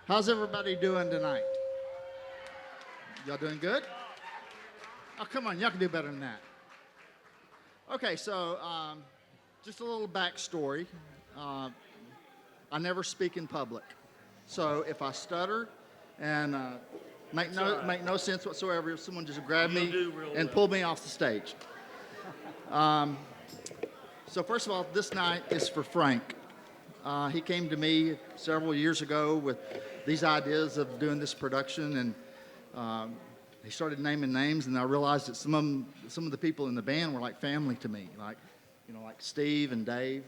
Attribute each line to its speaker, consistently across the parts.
Speaker 1: How's everybody doing tonight? Y'all doing good? Oh, come on, y'all can do better than that. Okay, so just a little backstory. Uh, I never speak in public, so if I stutter and make no sense whatsoever, if someone just grab me and pull me off the stage. So first of all, this night is for Frank. He came to me several years ago with these ideas of doing this production, and he started naming names, and I realized that some of the people in the band were like family to me, like Steve and Dave.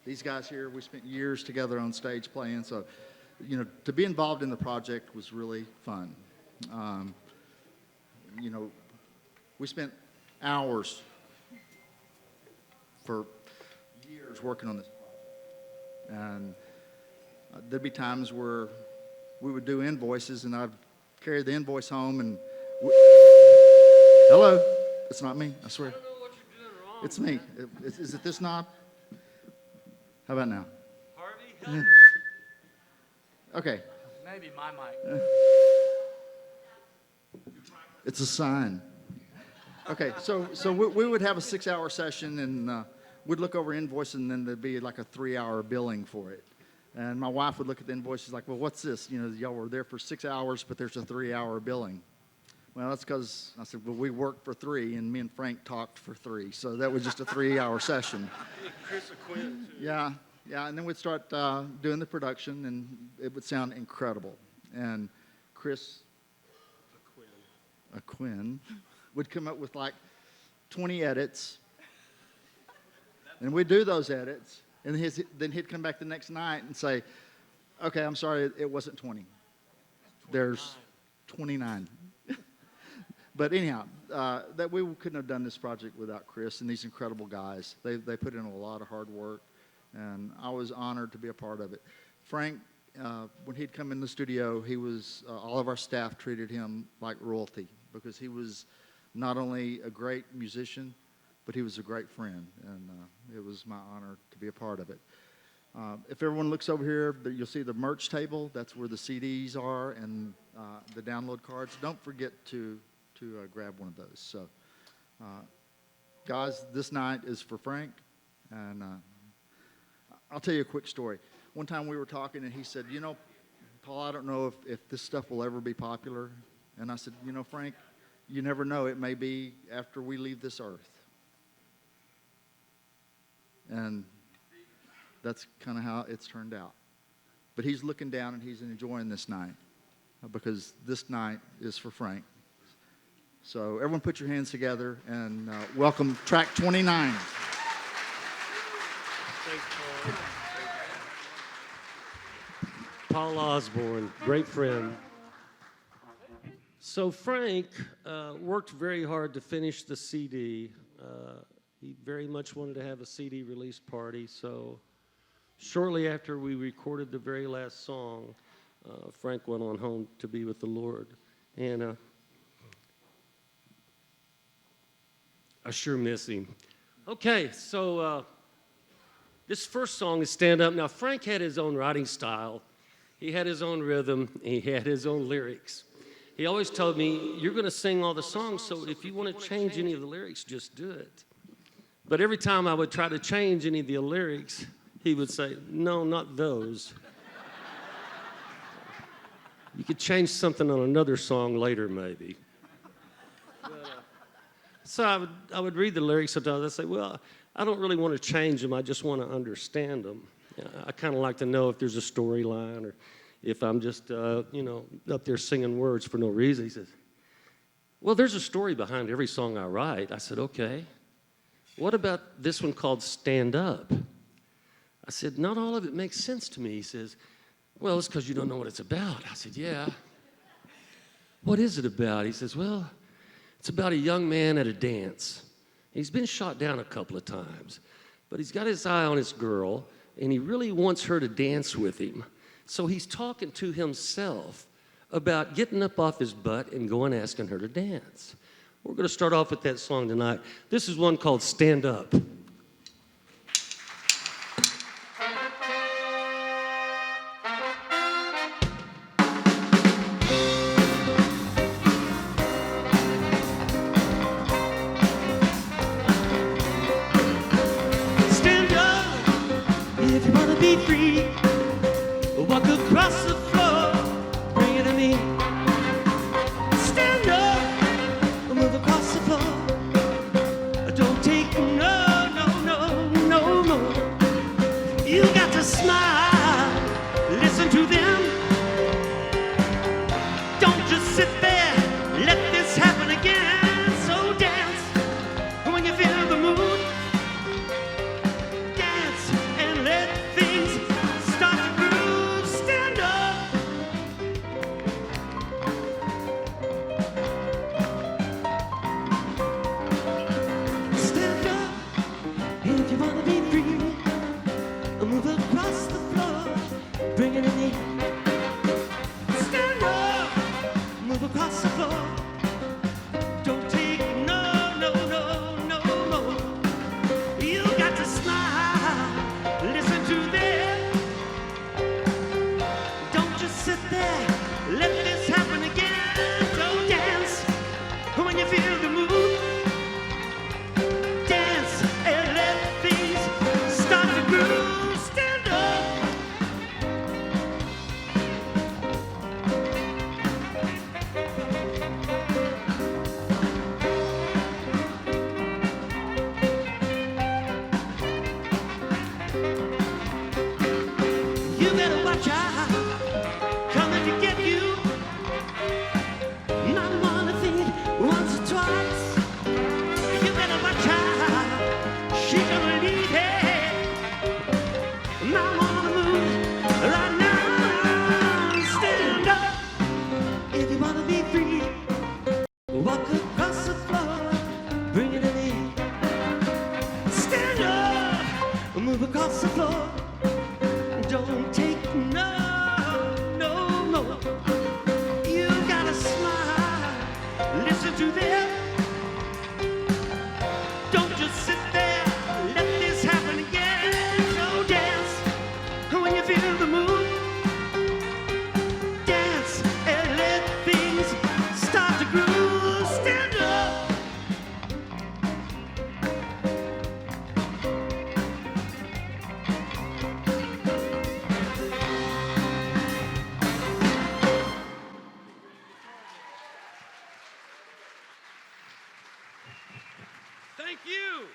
Speaker 1: These guys here, we spent years together on stage playing, so to be involved in the project was really fun. We spent hours for years working on this project, and there'd be times where we would do invoices, and I'd carry the invoice home and hello, it's not me, I swear.
Speaker 2: I don't know what you're doing wrong.
Speaker 1: It's me. Is it this knob? How about now?
Speaker 2: Harvey, help us.
Speaker 1: Okay,
Speaker 3: Maybe my mic.
Speaker 1: it's a sign. Okay, so we would have a 6-hour session, and we'd look over invoices, and then there'd be like a 3-hour billing for it. And my wife would look at the invoices like, well, what's this? Y'all were there for 6 hours, but there's a 3-hour billing. Well, that's because I said, well, we worked for 3, and me and Frank talked for 3. So that was just a 3-hour session.
Speaker 2: Chris quit too.
Speaker 1: Yeah, and then we'd start doing the production, and it would sound incredible. And Chris Quinn would come up with like 20 edits, and we'd do those edits, and then he'd come back the next night and say, okay, I'm sorry, it wasn't 20. There's 29. But anyhow, that we couldn't have done this project without Chris and these incredible guys. They put in a lot of hard work, and I was honored to be a part of it. Frank, when he'd come in the studio, he was all of our staff treated him like royalty because he was not only a great musician, but he was a great friend, and it was my honor to be a part of it. If everyone looks over here, you'll see the merch table. That's where the CDs are and the download cards. Don't forget to grab one of those. So, guys, this night is for Frank, and I'll tell you a quick story. One time we were talking, and he said, Paul, I don't know if this stuff will ever be popular. And I said, Frank, you never know. It may be after we leave this earth. And that's kind of how it's turned out. But he's looking down, and he's enjoying this night because this night is for Frank. So everyone put your hands together and welcome track 29.
Speaker 2: Thanks, Paul. Paul Osborne, great friend. So Frank worked very hard to finish the CD. He very much wanted to have a CD release party, so shortly after we recorded the very last song, Frank went on home to be with the Lord. And I sure miss him. Okay, so this first song is Stand Up. Now, Frank had his own writing style. He had his own rhythm. He had his own lyrics. He always told me, you're going to sing all the songs, so if you want to change any of the lyrics, just do it. But every time I would try to change any of the lyrics, he would say, no, not those. You could change something on another song later, maybe. So I would read the lyrics sometimes. I'd say, well, I don't really want to change them. I just want to understand them. I kind of like to know if there's a storyline or if I'm just, up there singing words for no reason. He says, well, there's a story behind every song I write. I said, okay. What about this one called Stand Up? I said, not all of it makes sense to me. He says, well, it's because you don't know what it's about. I said, yeah. What is it about? He says, well, it's about a young man at a dance. He's been shot down a couple of times, but he's got his eye on his girl, and he really wants her to dance with him. So he's talking to himself about getting up off his butt and going asking her to dance. We're going to start off with that song tonight. This is one called Stand Up. free. Walk across the floor, bring it to me. Stand up, move across the floor. Don't take no, no, no, no more. You got to smile, listen to them. Don't just sit there, let this happen again. So dance when you feel the mood. Dance and let things start to groove. Stand up. Stand up if you wanna be free. Move across the floor, bring it to me. Stand up, move across the floor. Don't take no, no, no, no more. You got to smile, listen to them. Don't just sit there, let this happen again. Don't dance when you feel the mood. Dance and let things start to groove. Stand up. You better watch out, coming to get you. Not wanna think once or twice. You better watch out, she gonna leave it. Not wanna move right now. Stand up if you wanna be free. Walk across the floor, bring it to me. Stand up, move across the floor. Don't take no, no more. You gotta smile, listen to them. Don't just sit there, let this happen again. So dance when you feel the mood. Dance and let things start to groove. Stand up. Thank you.